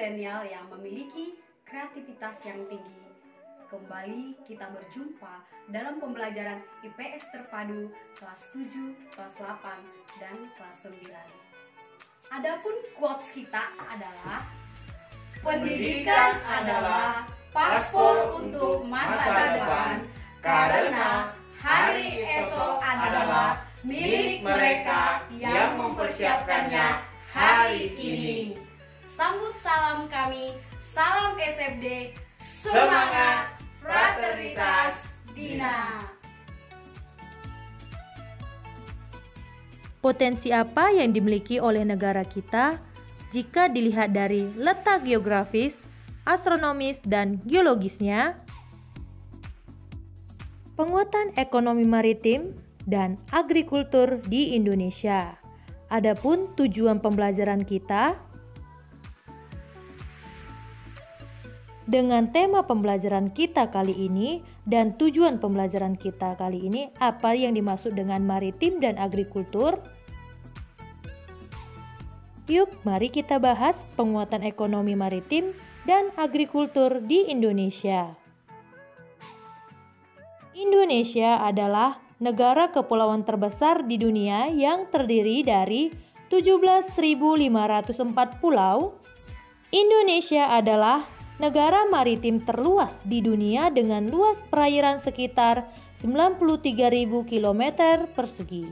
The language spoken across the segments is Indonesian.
milenial yang memiliki kreativitas yang tinggi. Kembali kita berjumpa dalam pembelajaran IPS terpadu kelas 7, kelas 8, dan kelas 9. Adapun quotes kita adalah pendidikan adalah paspor untuk masa depan karena hari esok adalah milik mereka yang mempersiapkannya hari ini. Sambut salam kami, salam SFD, semangat, fraternitas, Dina. Potensi apa yang dimiliki oleh negara kita jika dilihat dari letak geografis, astronomis, dan geologisnya? Penguatan ekonomi maritim dan agrikultur di Indonesia. Adapun tujuan pembelajaran kita, dengan tema pembelajaran kita kali ini dan tujuan pembelajaran kita kali ini, apa yang dimaksud dengan maritim dan agrikultur? Yuk, mari kita bahas penguatan ekonomi maritim dan agrikultur di Indonesia. Indonesia adalah negara kepulauan terbesar di dunia yang terdiri dari 17.504 pulau. Indonesia adalah negara maritim terluas di dunia dengan luas perairan sekitar 93.000 km persegi.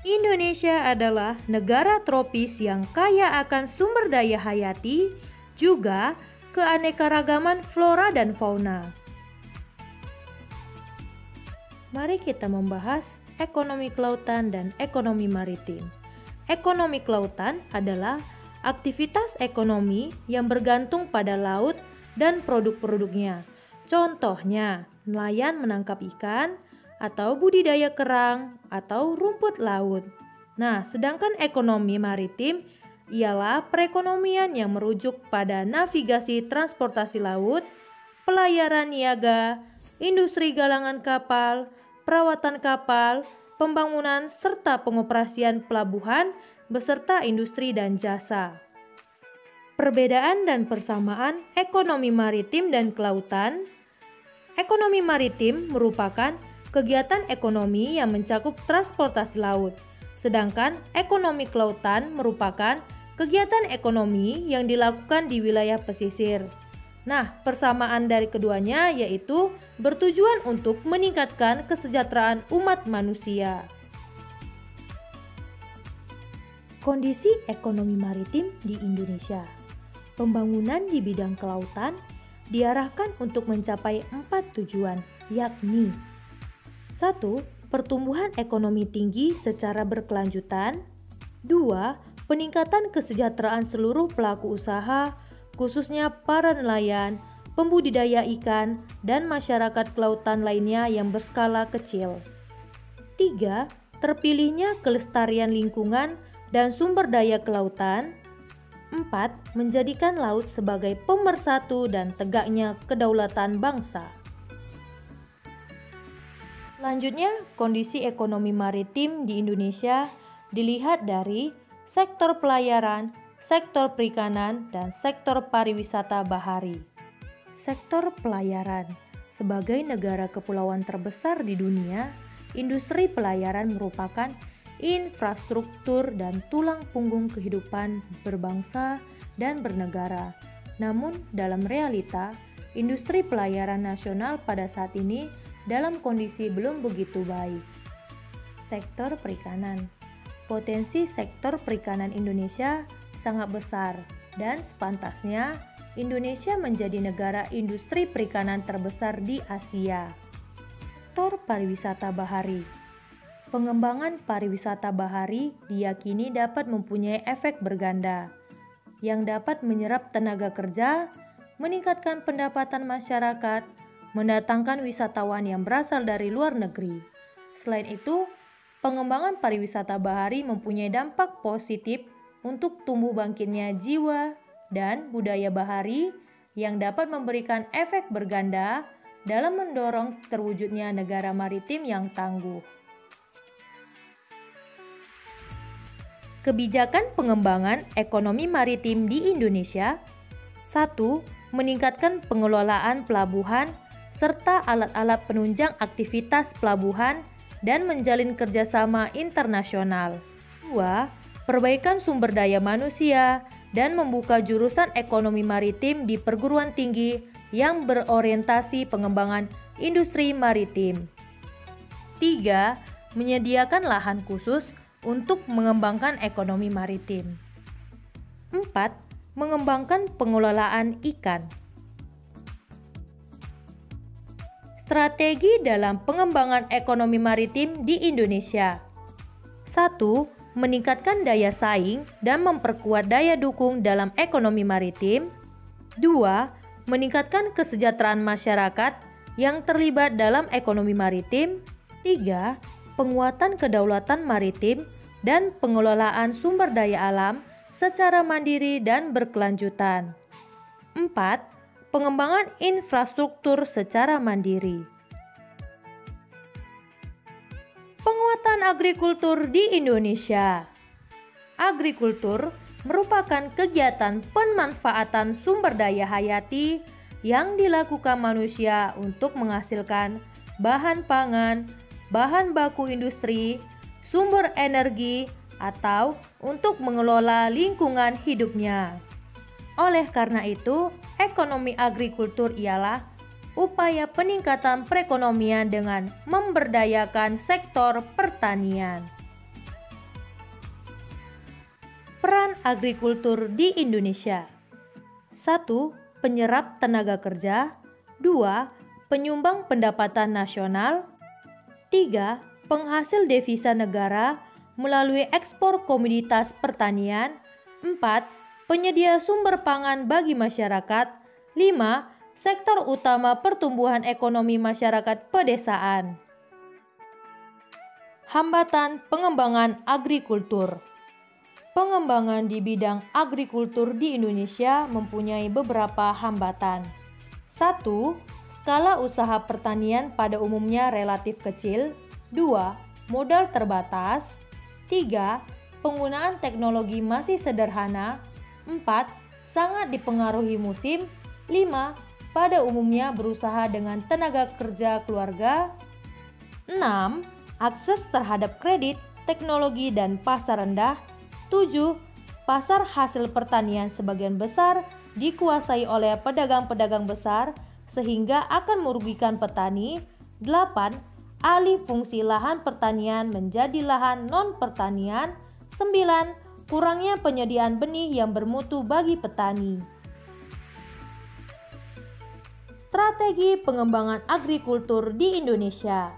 Indonesia adalah negara tropis yang kaya akan sumber daya hayati, juga keanekaragaman flora dan fauna. Mari kita membahas ekonomi kelautan dan ekonomi maritim. Ekonomi kelautan adalah aktivitas ekonomi yang bergantung pada laut dan produk-produknya. Contohnya, nelayan menangkap ikan, atau budidaya kerang, atau rumput laut. Nah, sedangkan ekonomi maritim ialah perekonomian yang merujuk pada navigasi transportasi laut, pelayaran niaga, industri galangan kapal, perawatan kapal, pembangunan serta pengoperasian pelabuhan beserta industri dan jasa. Perbedaan dan persamaan ekonomi maritim dan kelautan. Ekonomi maritim merupakan kegiatan ekonomi yang mencakup transportasi laut, sedangkan ekonomi kelautan merupakan kegiatan ekonomi yang dilakukan di wilayah pesisir. Nah, persamaan dari keduanya yaitu bertujuan untuk meningkatkan kesejahteraan umat manusia. Kondisi ekonomi maritim di Indonesia. Pembangunan di bidang kelautan diarahkan untuk mencapai 4 tujuan, yakni 1. Pertumbuhan ekonomi tinggi secara berkelanjutan. 2. Peningkatan kesejahteraan seluruh pelaku usaha, khususnya para nelayan, pembudidaya ikan, dan masyarakat kelautan lainnya yang berskala kecil. 3. Terpilihnya kelestarian lingkungan dan sumber daya kelautan. 4. Menjadikan laut sebagai pemersatu dan tegaknya kedaulatan bangsa. Selanjutnya, kondisi ekonomi maritim di Indonesia dilihat dari sektor pelayaran, sektor perikanan, dan sektor pariwisata bahari. Sektor pelayaran. Sebagai negara kepulauan terbesar di dunia, industri pelayaran merupakan infrastruktur dan tulang punggung kehidupan berbangsa dan bernegara. Namun, dalam realita, industri pelayaran nasional pada saat ini dalam kondisi belum begitu baik. Sektor perikanan. Potensi sektor perikanan Indonesia sangat besar dan sepantasnya Indonesia menjadi negara industri perikanan terbesar di Asia. Sektor pariwisata bahari. Pengembangan pariwisata bahari diyakini dapat mempunyai efek berganda yang dapat menyerap tenaga kerja, meningkatkan pendapatan masyarakat, mendatangkan wisatawan yang berasal dari luar negeri. Selain itu, pengembangan pariwisata bahari mempunyai dampak positif untuk tumbuh bangkitnya jiwa dan budaya bahari yang dapat memberikan efek berganda dalam mendorong terwujudnya negara maritim yang tangguh. Kebijakan pengembangan ekonomi maritim di Indonesia. 1. Meningkatkan pengelolaan pelabuhan serta alat-alat penunjang aktivitas pelabuhan dan menjalin kerjasama internasional. 2. Perbaikan sumber daya manusia dan membuka jurusan ekonomi maritim di perguruan tinggi yang berorientasi pengembangan industri maritim. 3. Menyediakan lahan khusus untuk mengembangkan ekonomi maritim. 4. Mengembangkan pengelolaan ikan. Strategi dalam pengembangan ekonomi maritim di Indonesia. 1. Meningkatkan daya saing dan memperkuat daya dukung dalam ekonomi maritim. 2. Meningkatkan kesejahteraan masyarakat yang terlibat dalam ekonomi maritim. 3. Penguatan kedaulatan maritim dan pengelolaan sumber daya alam secara mandiri dan berkelanjutan. 4. Pengembangan infrastruktur secara mandiri. Penguatan agrikultur di Indonesia. Agrikultur merupakan kegiatan pemanfaatan sumber daya hayati yang dilakukan manusia untuk menghasilkan bahan pangan, bahan baku industri, sumber energi, atau untuk mengelola lingkungan hidupnya. Oleh karena itu, ekonomi agrikultur ialah upaya peningkatan perekonomian dengan memberdayakan sektor pertanian. Peran agrikultur di Indonesia. 1. Penyerap tenaga kerja. 2. Penyumbang pendapatan nasional. 3. Penghasil devisa negara melalui ekspor komoditas pertanian. 4. Penyedia sumber pangan bagi masyarakat. 5. Sektor utama pertumbuhan ekonomi masyarakat pedesaan. Hambatan pengembangan agrikultur. Pengembangan di bidang agrikultur di Indonesia mempunyai beberapa hambatan. 1. Skala usaha pertanian pada umumnya relatif kecil. 2. Modal terbatas. 3. Penggunaan teknologi masih sederhana. 4. Sangat dipengaruhi musim. 5. Pada umumnya berusaha dengan tenaga kerja keluarga. 6. Akses terhadap kredit, teknologi, dan pasar rendah. 7. Pasar hasil pertanian sebagian besar dikuasai oleh pedagang-pedagang besar sehingga akan merugikan petani. 8. Alih fungsi lahan pertanian menjadi lahan non-pertanian. 9. Kurangnya penyediaan benih yang bermutu bagi petani. Strategi pengembangan agrikultur di Indonesia.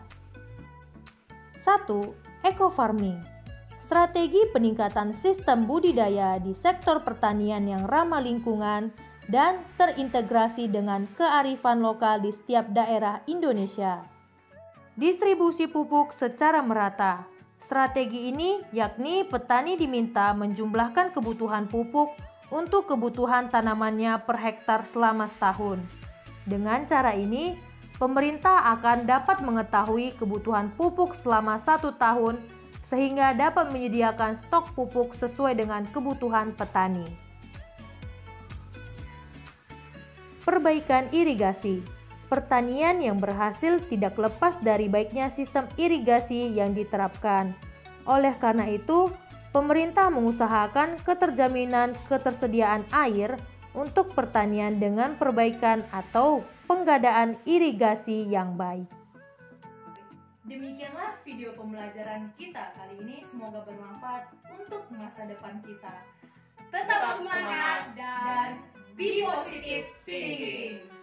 1. Eco-farming. Strategi peningkatan sistem budidaya di sektor pertanian yang ramah lingkungan dan terintegrasi dengan kearifan lokal di setiap daerah Indonesia. Distribusi pupuk secara merata. Strategi ini yakni petani diminta menjumlahkan kebutuhan pupuk untuk kebutuhan tanamannya per hektar selama setahun. Dengan cara ini, pemerintah akan dapat mengetahui kebutuhan pupuk selama 1 tahun sehingga dapat menyediakan stok pupuk sesuai dengan kebutuhan petani. Perbaikan irigasi. Pertanian yang berhasil tidak lepas dari baiknya sistem irigasi yang diterapkan. Oleh karena itu, pemerintah mengusahakan keterjaminan ketersediaan air untuk pertanian dengan perbaikan atau penggadaan irigasi yang baik. Demikianlah video pembelajaran kita kali ini, semoga bermanfaat untuk masa depan kita. Tetap semangat dan be positive thinking.